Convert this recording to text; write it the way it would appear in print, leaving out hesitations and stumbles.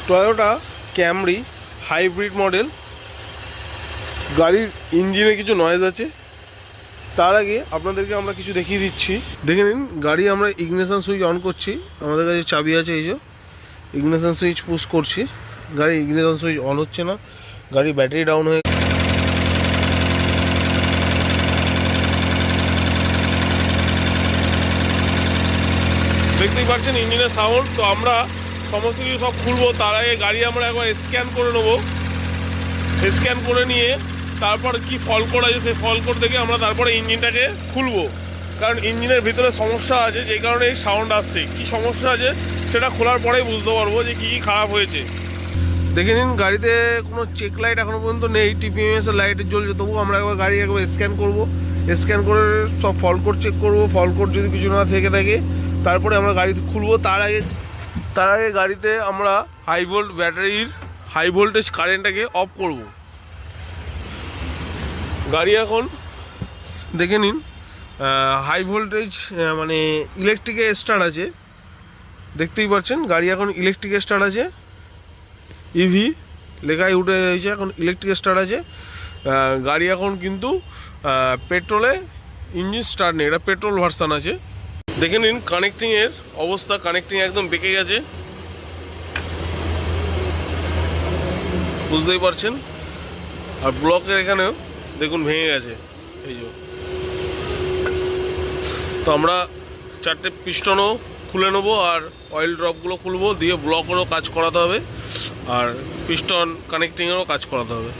Toyota Camry hybrid model. গাড়ির ইঞ্জিনে কিছু নয়েজ আছে। তার আগে আপনাদেরকে আমরা কিছু দেখিয়ে দিচ্ছি। দেখে নিন, গাড়ি আমরা ইগনিশন সুইচ অন করছি। আমাদের কাছে চাবি আছে, এই যে ইগনিশন সুইচ পুশ করছি। গাড়ি ইগনিশন সুইচ অন হচ্ছে না, গাড়ি ব্যাটারি ডাউন হয়ে দেখতেই পাচ্ছেন ইঞ্জিনের সাউন্ড। তো আমরা সমস্ত কিছু সব খুলবো, তার আগে গাড়ি আমরা একবার স্ক্যান করে নেবো। স্ক্যান করে নিয়ে তারপর কি ফল কোড আছে সেই ফল কোড দেখে আমরা তারপরে ইঞ্জিনটাকে খুলবো, কারণ ইঞ্জিনের ভিতরে সমস্যা আছে, যে কারণে এই সাউন্ড আসছে। কি সমস্যা আছে সেটা খোলার পরেই বুঝতে পারবো যে কী কী খারাপ হয়েছে। দেখে নিন, গাড়িতে কোনো চেক লাইট এখনও পর্যন্ত নেই, টিপিএমএস এর লাইট জ্বলছে। তবুও আমরা একবার গাড়ি একবার স্ক্যান করবো। স্ক্যান করে সব ফল কোড চেক করবো। ফল কোড যদি কিছু না থেকে থাকে তারপরে আমরা গাড়ি খুলবো। তার আগে গাড়িতে আমরা ব্যাটারির হাই ভোল্টেজ কারেন্টটাকে অফ করব। গাড়ি এখন দেখে নিন হাই ভোল্টেজ মানে ইলেকট্রিকে স্টার্ট আছে। দেখতেই পাচ্ছেন গাড়ি এখন ইলেকট্রিকে স্টার্ট আছে। ইভি লেখায় উঠে হয়েছে, এখন ইলেকট্রিক স্টার্ট আছে। গাড়ি এখন কিন্তু পেট্রোলে ইঞ্জিন স্টার্ট নেই, এটা পেট্রোল ভার্সান আছে। দেখে নিন কানেক্টিংয়ের অবস্থা, কানেক্টিং একদম বেঁকে গেছে, বুঝতেই পারছেন। আর ব্লকের এখানেও দেখুন ভেঙে গেছে, এই যে। তো আমরা 4টে পিস্টনও খুলে নেবো আর অয়েল ড্রপগুলো খুলবো, দিয়ে ব্লকেরও কাজ করাতে হবে আর পিস্টন কানেক্টিংয়েরও কাজ করাতে হবে।